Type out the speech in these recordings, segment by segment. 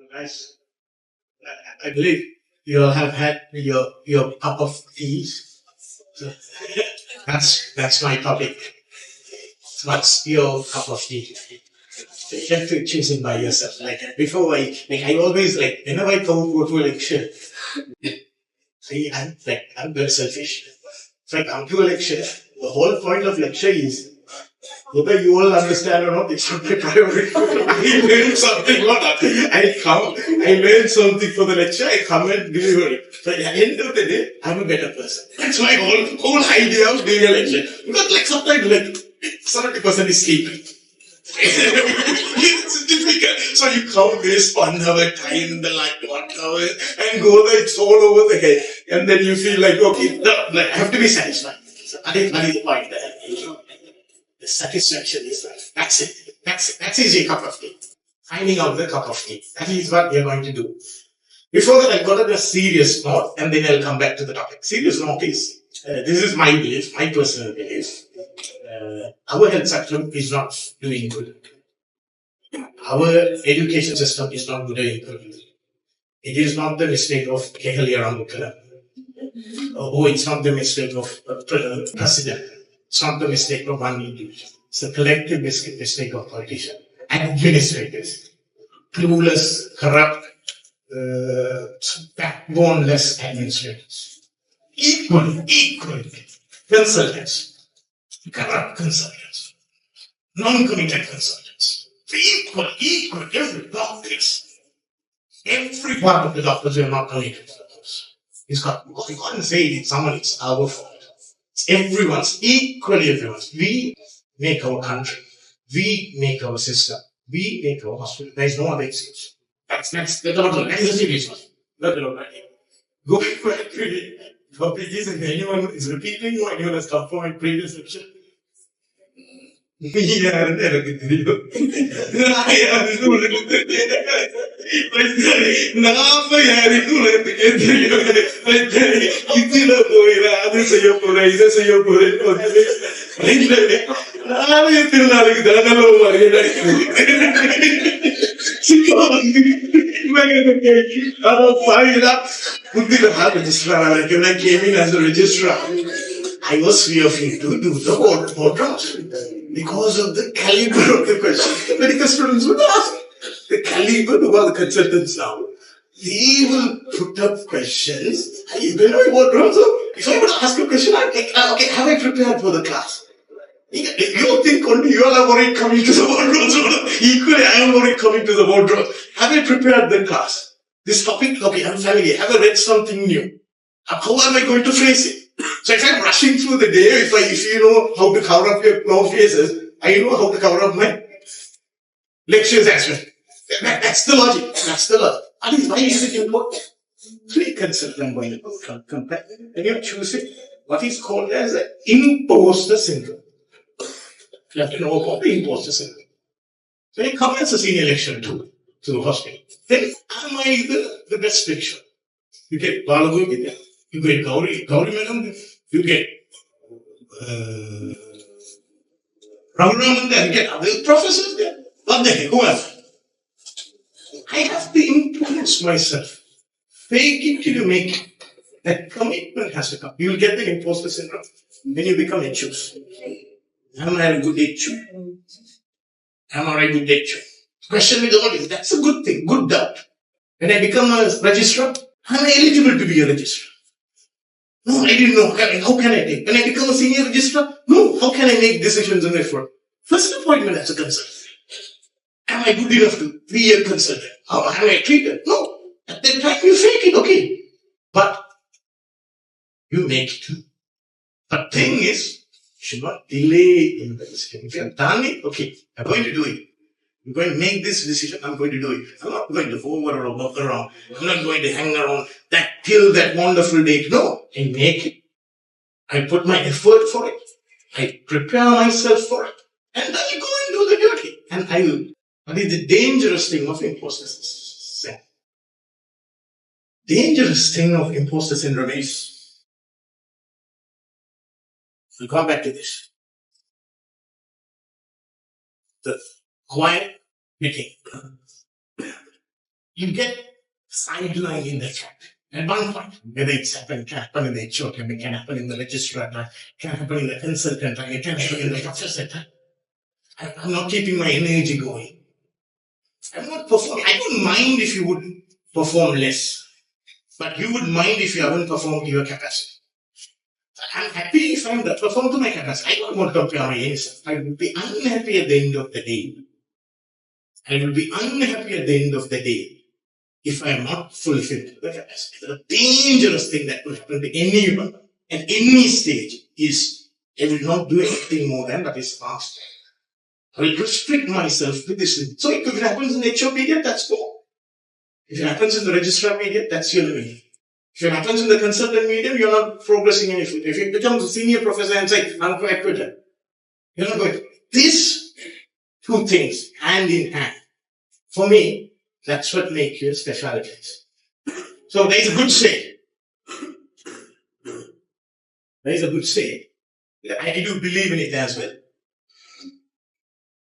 Guys, I believe you all have had your cup of tea. So that's my topic. What's your cup of tea? So you have to choose it by yourself. Like before, I always like whenever I go to a lecture. See, I'm very selfish. It's like I'm to a lecture. The whole point of lecture is whether you all understand or not, it's not the priority. I learn something or not. I learn something for the lecture, I come and deliver it. So at the end of the day, I'm a better person. That's my whole idea of doing a lecture. Because like sometimes like 70% is sleeping. It's difficult. So you come this 1 hour time, the like 1 hour, and go there, it's all over the head. And then you feel like, okay, no, like, I have to be satisfied. So that is the point there. The satisfaction is like, that's it. That's easy cup of tea. Finding out the cup of tea. That is what we are going to do. Before that, I got on a serious note, and then I'll come back to the topic. Serious note is, this is my belief, my personal belief. Our health system is not doing good. Our education system is not doing good. It is not the mistake of Kehali Ramukala. Oh, it's not the mistake of president. It's not the mistake of one individual. It's the collective mistake of politicians, administrators, clueless, corrupt, backboneless administrators. Equally, consultants, corrupt consultants, non-committed consultants. Equal, every doctors. Every part of the doctors are not committed to those. It's got, you can't say someone it's our fault. It's everyone's, equally everyone's. We make our country. We make our system. We make our hospital. There is no other excuse. That's the total. That is a serious one. Not the local. Going back to the topic is if anyone is repeating or anyone has come from my previous lecture. யாருன்னு எனக்கு தெரியும் நான் யாருன்னு உனக்கு தெரியும் நாம யாருன்னு உலகத்துக்கே தெரியும் இதுல போயிடா அது செய்ய போறேன் இதை செய்ய போறேன் நாளைய திருநாளுக்கு தானே முந்தின registrar when I came in as a registrar I was fearful to do the workshops because of the caliber of the questions the medical students would ask. The caliber of all the consultants now. They will put up questions. I don't know what wrong. So if I would ask a question, I'd like, okay, have I prepared for the class? You think only you all are worried coming to the wardrobes. Equally, I am worried coming to the wardrobes. Have I prepared the class? This topic, okay, I'm familiar. Have I read something new? How am I going to face it? So if I'm rushing through the day, if you know how to cover up your long faces, I know how to cover up my lectures as well. That's the logic. That is why is it important? Three concepts I'm going to compare. And you choose it. What is called as an imposter syndrome. You have to know about the imposter syndrome. So you come as a senior lecturer to the hospital. Then am I the best lecturer? You get Balagu Vidya. You get Gauri Madam, you get Ramaman there, you get other professors there. What the heck, who else? I have to influence myself. Fake it till you make it. That commitment has to come. You will get the imposter syndrome. Then you become a choose. Am I a good HU? Am I a good HU? Question with all is, that's a good thing, good doubt. When I become a registrar, am I eligible to be a registrar? No, I didn't know. How can I take? When I become a senior registrar? No, how can I make decisions on my front? First appointment as a consultant. Am I good enough to be a consultant? How am I treated? No. At that time you fake it, okay. But you make it too. The thing is, you should not delay in the decision. If you have done it, okay, I'm going to do it. I'm going to make this decision, I'm going to do it. I'm not going to hover or walk around. I'm not going to hang around till that wonderful date. No, I make it. I put my effort for it. I prepare myself for it. And then I go and do the duty. And I will. That is the dangerous thing of imposter syndrome. Dangerous thing of imposter syndrome is, we'll come back to this. The quiet meeting. you get sidelined in that fact. At one point, whether can happen in the HR, it can happen in the registrar, it can happen in the consultant, it can happen in the professor. I'm not keeping my energy going. I'm not performing. I don't mind if you would perform less, but you would mind if you haven't performed to your capacity. I'm happy if I'm performed to my capacity. I don't want to compare my age. I will be unhappy at the end of the day. I will be unhappy at the end of the day if I am not fulfilled the capacity. The dangerous thing that will happen to anyone at any stage is I will not do anything more than that is asked. I will restrict myself to this. So if it happens in the HR period, that's cool. If it happens in the registrar period, that's your limit. If it happens in the consultant medium, you're not progressing any further. If you become a senior professor and say, I'm quite good, you're not going. These two things, hand in hand, for me, that's what makes you specialities. So there is a good saying. There is a good saying. I do believe in it as well.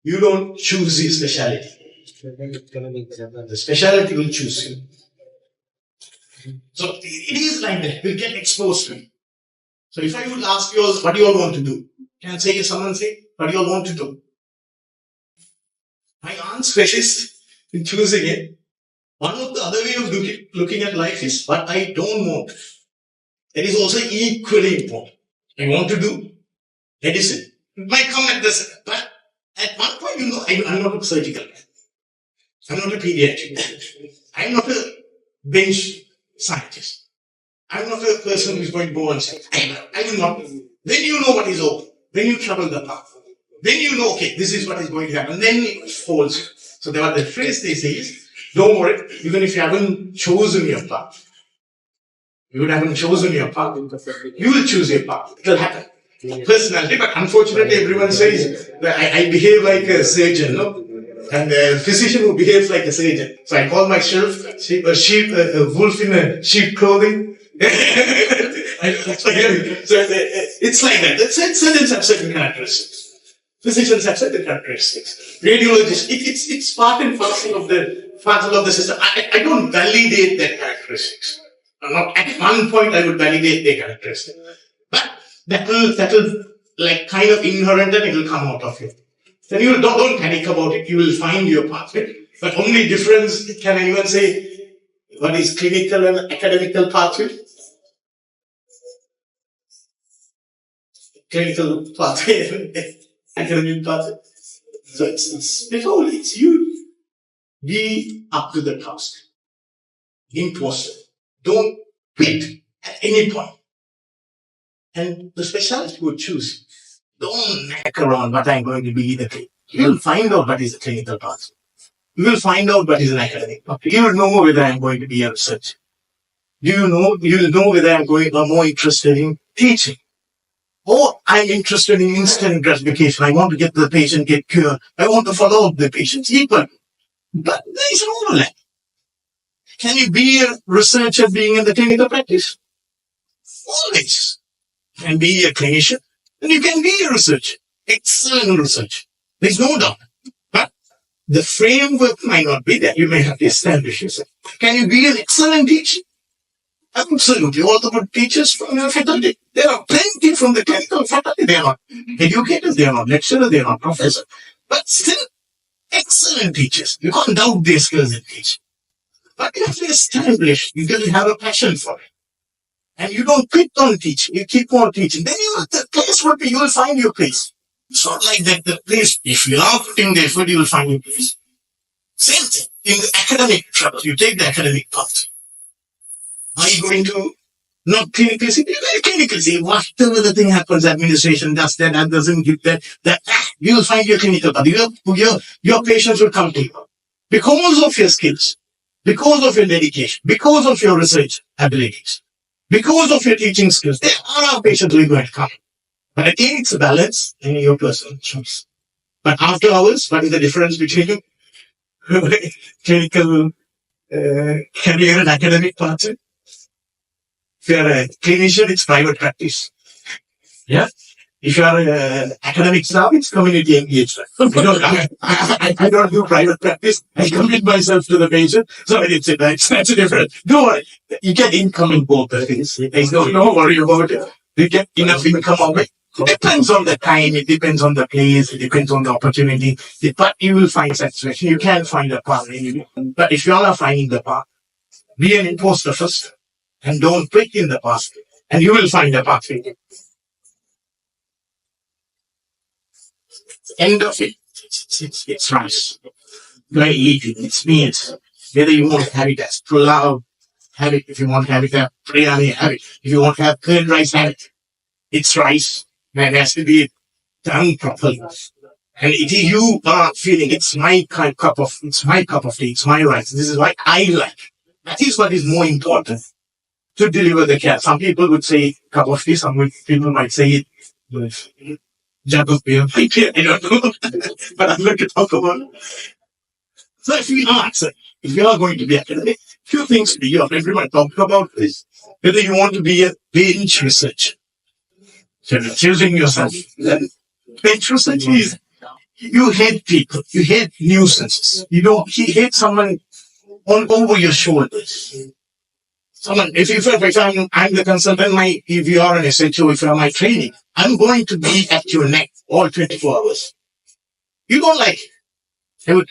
You don't choose your specialty. The specialty will choose you. So it is like that. We'll get exposed to it. So if I would ask you all, what do you all want to do? Can someone say, what do you all want to do? My answer is, in choosing it, one of the other way of looking at life is what I don't want. That is also equally important. I want to do medicine. It might come at this, but at one point, I'm not a surgical man. I'm not a pediatrician. I'm not a bench scientist. I'm not a person who's going to go and say, I will not. Then you know what is open. Then you travel the path. Then you know, okay, this is what is going to happen. Then it falls. So the phrase they say is, don't worry, even if you haven't chosen your path. You haven't chosen your path. You will choose your path. It will happen. Personality, but unfortunately everyone says that I behave like a surgeon, no? And a physician who behaves like a surgeon. So I call myself a wolf in a sheep clothing. It's like that. Surgeons have certain characteristics. Physicians have certain characteristics. Radiologists, it's part and parcel of the system. I don't validate their characteristics. Not at one point I would validate their characteristics. But that will like kind of inherent and it will come out of you. Then you don't panic about it. You will find your pathway. But only difference, can anyone say what is clinical and academical pathway? Clinical pathway, academic pathway. So it's you. Be up to the task. Impossible. Don't quit at any point. And the specialist would choose. Don't knack around what I'm going to be the clinic. You will find out what is a clinical path. You will find out what is an academic path. You will know whether I'm going to be a researcher. You will know whether I'm more interested in teaching. Or I'm interested in instant gratification. I want to get the patient get cured. I want to follow up the patients equally. But there is an overlap. Can you be a researcher being in the clinical practice? Always. You can be a clinician and you can be a researcher. Excellent research. There's no doubt. But the framework might not be there. You may have to establish yourself. Can you be an excellent teacher? Absolutely. All the good teachers from your faculty. There are plenty from the clinical faculty. They are not educators. They are not lecturers. They are not professors. But still, excellent teachers. You can't doubt their skills in teaching. But you have to establish. You can have a passion for it. And you don't quit on teaching. You keep on teaching. Then the place will be, you will find your place. It's not like that the place, if you are putting the effort, you will find your place. Same thing. In the academic track, you take the academic path. Are you going to not clinically see? Clinically see. Whatever the thing happens, administration does that doesn't give that, you will find your clinical path. Your patients will come to you. Because of your skills, because of your dedication, because of your research abilities, because of your teaching skills, there are patients who are going to come. But again, it's a balance in your personal choice. But after hours, what is the difference between clinical career and academic path? If you're a clinician, it's private practice. Yeah. If you are academic staff, it's community engagement. I don't do private practice. I commit myself to the patient. So that's different. Don't worry. You get income in both things. There's no worry about it. You get enough income of it. It depends on the time, it depends on the place, it depends on the opportunity. But you will find satisfaction. You can find a path. But if you are not finding the path, be an imposter first and don't break in the past. And you will find a pathway. End of it. It's rice. Very easy. It's meat. Whether you want to have it as pulao, have it. If you want to have it as biryani, have it. If you want to have curd rice, have it. It's rice. And it has to be done properly. And it is you are feeling it's my cup of tea, it's my rice. This is what I like. That is what is more important to deliver the care. Some people would say cup of tea, some people might say it with jug of beer. I don't know. But I'm going to talk about it. So if you are going to be academic, few things to be here. Everyone talked about this. Whether you want to be a bench researcher. So choosing yourself. Then bench research is you hate people, you hate nuisances. You hate someone over your shoulders. Someone, if I'm the consultant, if you are an SHO, if you are my training, I'm going to be at your neck all 24 hours. You don't like it.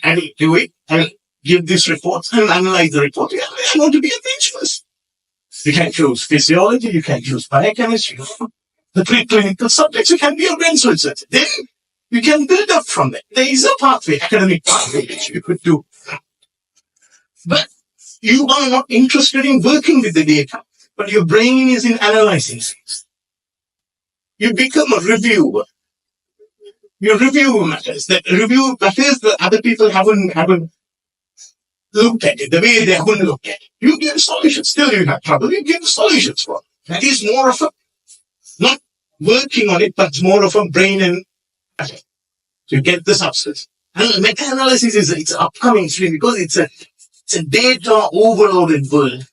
I will do it. I will give this report and analyze the report. I want to be a bench person. You can choose physiology, you can choose biochemistry, the preclinical subjects, you can be a bench researcher. Then you can build up from there. There is a pathway, academic pathway, which you could do. But you are not interested in working with the data, but your brain is in analyzing things. You become a reviewer. Your review matters. That review matters that other people haven't looked at it the way they haven't looked at it. You give solutions. Still you have trouble. You give solutions for it. That is more of a, not working on it, but more of a brain and to get the substance. And meta-analysis is it's upcoming stream because it's a data overloaded world.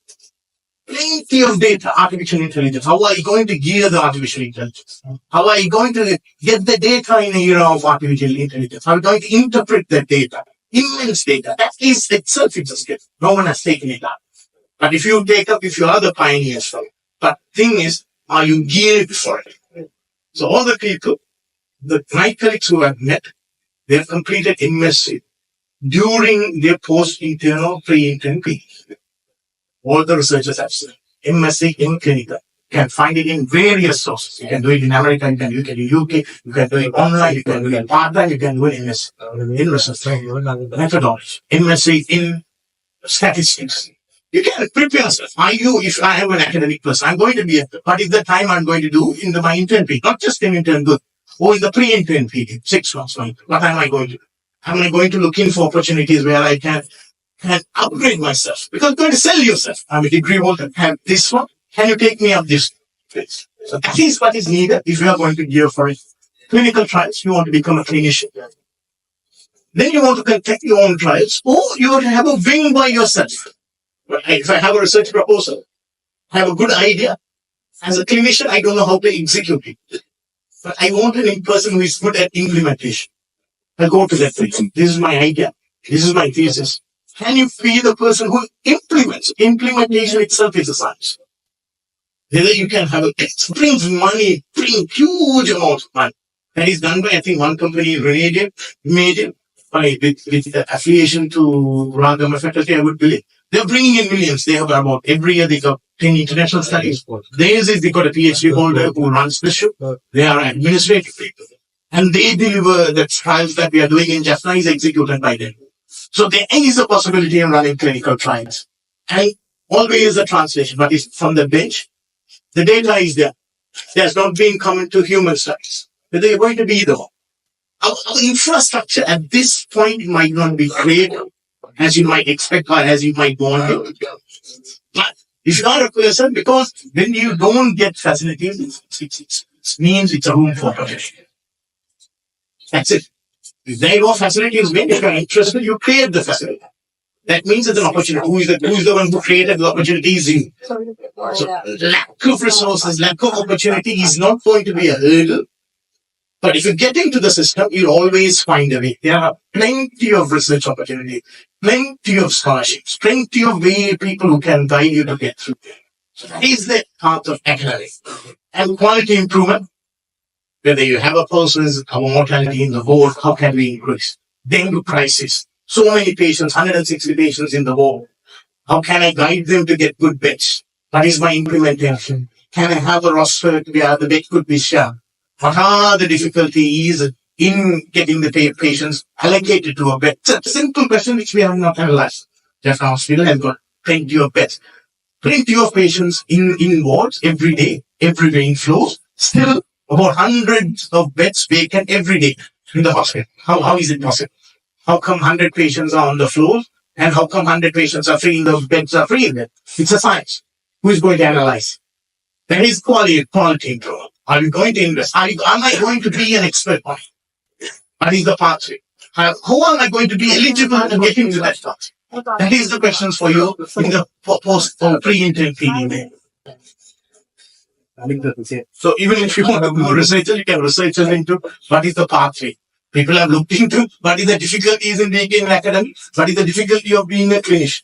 Plenty of data, artificial intelligence. How are you going to gear the artificial intelligence? How are you going to get the data in an era of artificial intelligence? How are you going to interpret that data? Immense data. That is itself is a skill. No one has taken it up. But if you are the pioneers for it. But thing is, are you geared for it? So all the people, my colleagues who have met, they have completed MSc during their post-intern, pre-intern period. All the researchers have said MSc in clinical. You can find it in various sources. You can do it in America, you can do it in UK, you can do it online, you can do it in part-time, you can do it in research methodology, MSc in statistics. You can prepare yourself. If I am an academic person, I'm going to be what is the time I'm going to do in my intern period, not just in intern good, or in the pre-intern period, 6 months. What am I going to do? Am I going to look in for opportunities where I can upgrade myself? Because you're going to sell yourself. I'm a degree holder. Have this one. Can you take me up this place? So that is what is needed if you are going to gear for it. Clinical trials, you want to become a clinician. Then you want to conduct your own trials, or you want to have a wing by yourself. If I have a research proposal, I have a good idea. As a clinician, I don't know how to execute it. But I want a person who is good at implementation. I go to that place. This is my idea. This is my thesis. Can you be the person who implements? Implementation itself is a science. Whether you can have brings huge amounts of money. That is done by, I think, one company, Renadian, with the affiliation to Ragama faculty, I would believe. They're bringing in millions. They have about, every year they got 10 international studies. Theirs is they got a PhD holder who runs the show. They are administrative people. And they deliver the trials that we are doing in Jaffna is executed by them. So there is a possibility in running clinical trials. And always a translation, but it's from the bench. The data is there. There's not been common to human studies. But they're going to be the one. Our infrastructure at this point might not be great as you might expect or as you might want it. But if you are a person, because when you don't get facilities, it means it's a room for potential. That's it. If there are no facilities, when you are interested, you create the facility. That means it's an opportunity. Who is the one who created the opportunity is you. So lack of resources, lack of opportunity is not going to be a hurdle But if you get into the system, you'll always find a way. There are plenty of research opportunities, plenty of scholarships, plenty of way people who can guide you to get through. So that is the path of academics. And quality improvement, whether you have a person's mortality in the ward, how can we increase? Dengue crisis, so many patients, 160 patients in the ward. How can I guide them to get good beds? What is my implementation? Can I have a roster where the bed could be shared? What are the difficulties in getting the patients allocated to a bed? It's a simple question which we have not analyzed. Just hospital has got plenty of beds, plenty of patients in wards every day, every day in flows. Still about hundreds of beds vacant every day in the hospital. How is it possible? How come 100 patients are on the floor and how come 100 patients are free in the beds are free in it? It's a science. Who is going to analyze? That is quality improvement. Are you going to invest? Am I going to be an expert on it? What is the pathway? How am I going to be eligible to get into that path? That is the questions for you in the post or pre-intern period. So even if you want to do research, you can research into what is the pathway. People have looked into what is the difficulties in being an academic, what is the difficulty of being a clinician.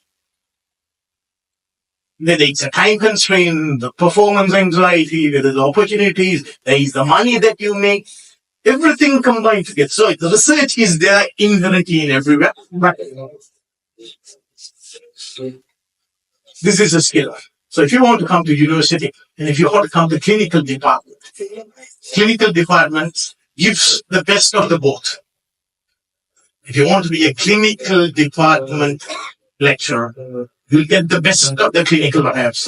Whether it's a time constraint, the performance anxiety, whether the opportunities, there is the money that you make, everything combined together. So the research is there inherently in everywhere. But this is a skill. So if you want to come to university and if you want to come to clinical departments gives the best of the both. If you want to be a clinical department lecturer, you'll get the best of the clinical labs.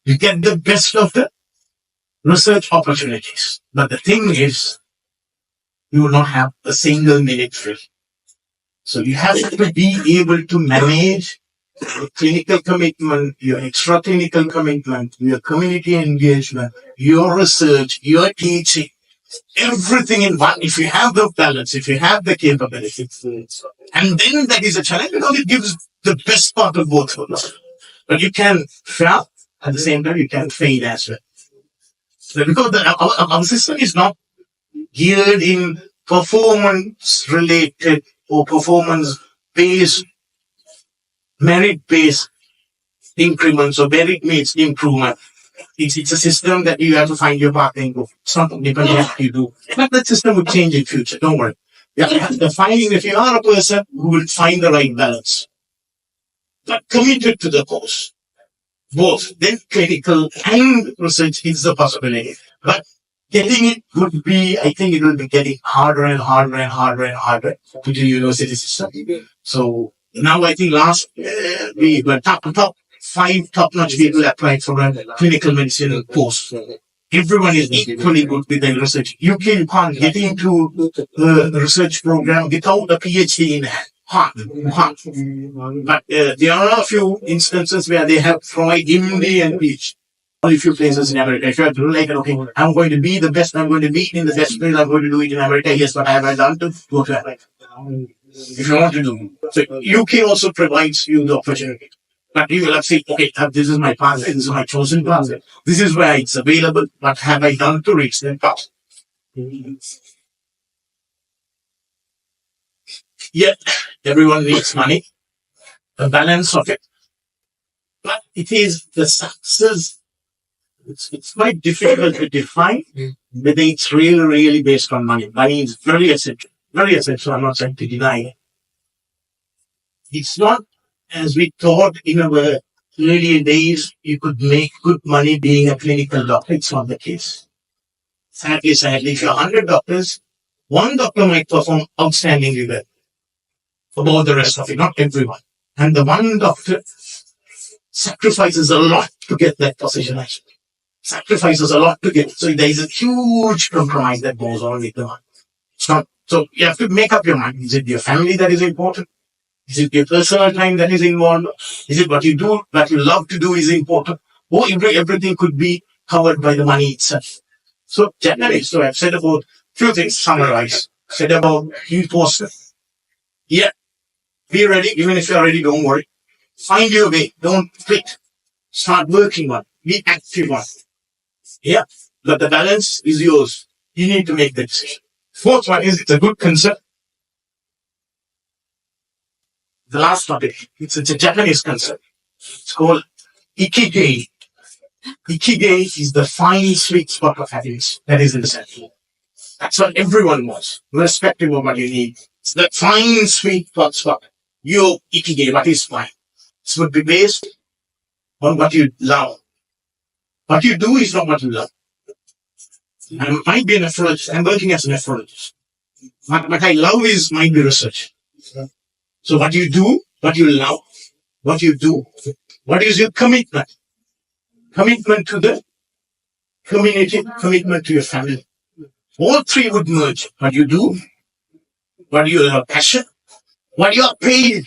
You get the best of the research opportunities. But the thing is, you will not have a single minute free. So you have to be able to manage your clinical commitment, your extra clinical commitment, your community engagement, your research, your teaching, everything in one. If you have the balance, if you have the capabilities, and then that is a challenge because it gives the best part of both worlds. But you can fail at the same time, you can fail as well. So because our system is not geared in performance related or performance based, merit based increments or merit based improvement. It's a system that you have to find your path and go. It's not depending on what you do. But that system will change in future. Don't worry. Finding if you are a person who will find the right balance. But committed to the cause. Both. Then clinical and research is a possibility. But getting it would be, I think it will be getting harder and harder and harder and harder to the university system. So now I think we were top 5 top-notch people applied for a clinical medicine post. Everyone is equally good with their research. You can't get into the research program without a PhD in hand. Hard. But there are a few instances where they have provided MD and PhD. Only few places in America. If you have to like, okay, I'm going to be the best, I'm going to be in the best field, I'm going to do it in America. Yes, what have I done to go to America? If you want to do. So UK also provides you the opportunity. But you will have to say, okay, this is my path, this is my chosen path. This is where it's available. What have I done to reach that path? Yet, everyone needs money, the balance of it. But it is the success. It's quite difficult to define whether it's really, really based on money. Money is very essential. Very essential. I'm not trying to deny it. It's not as we thought in our earlier days, you could make good money being a clinical doctor. It's not the case. Sadly, if you're 100 doctors, one doctor might perform outstandingly well about the rest of it, not everyone. And the one doctor sacrifices a lot to get that position, actually. Sacrifices a lot to get. So there is a huge compromise that goes on with the one. It's not, so you have to make up your mind. Is it your family that is important? Is it your personal time that is involved? Is it what you do, what you love to do is important? Or everything could be covered by the money itself. So generally, so I've said about few things, summarize. Said about you poster. Yeah. Be ready. Even if you're ready, don't worry. Find your way. Don't quit. Start working on it. Be active on it. Yeah. But the balance is yours. You need to make the decision. Fourth one is it's a good concept. The last topic, it's a Japanese concept. It's called Ikigai. Ikigai is the fine sweet spot of happiness that is in the center. That's what everyone wants, irrespective of what you need. It's that fine sweet spot. Your Ikigai, what is fine. This would be based on what you love. What you do is not what you love. I might be an nephrologist. I'm working as a nephrologist. What I love is might be research. So what you do, what you love, what you do, what is your commitment? Commitment to the community, commitment to your family. All three would merge. What you do, what you have passion, what you are paid,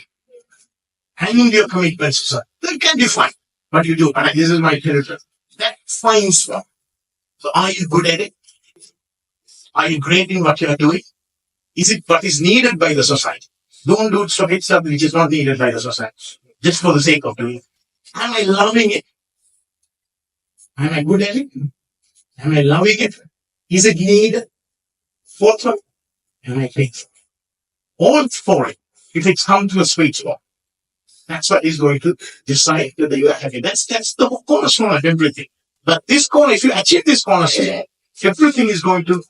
and your commitments. So that can define what you do. And this is my territory. That fine stuff. So are you good at it? Are you great in what you are doing? Is it what is needed by the society? Don't do stuff which is not needed by the society. Just for the sake of doing it. Am I loving it? Am I good at it? Am I loving it? Is it needed? Fourth one, am I faithful? All for it. If it's come to a sweet spot, that's what is going to decide whether you are happy. That's the cornerstone of everything. But this corner, if you achieve this cornerstone, everything is going to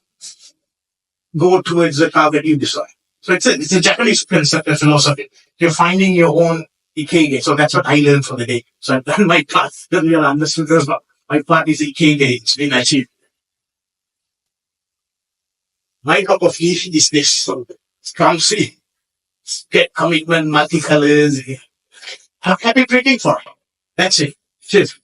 go towards the target you decide. So it's a Japanese concept and philosophy. You're finding your own Ikigai. So that's what I learned for the day. So I've done my part. Don't really understand this, but my part is Ikigai. It's been achieved. My cup of tea is this. So come see. Get commitment, multicolors. I'm happy drinking for it. That's it. Cheers.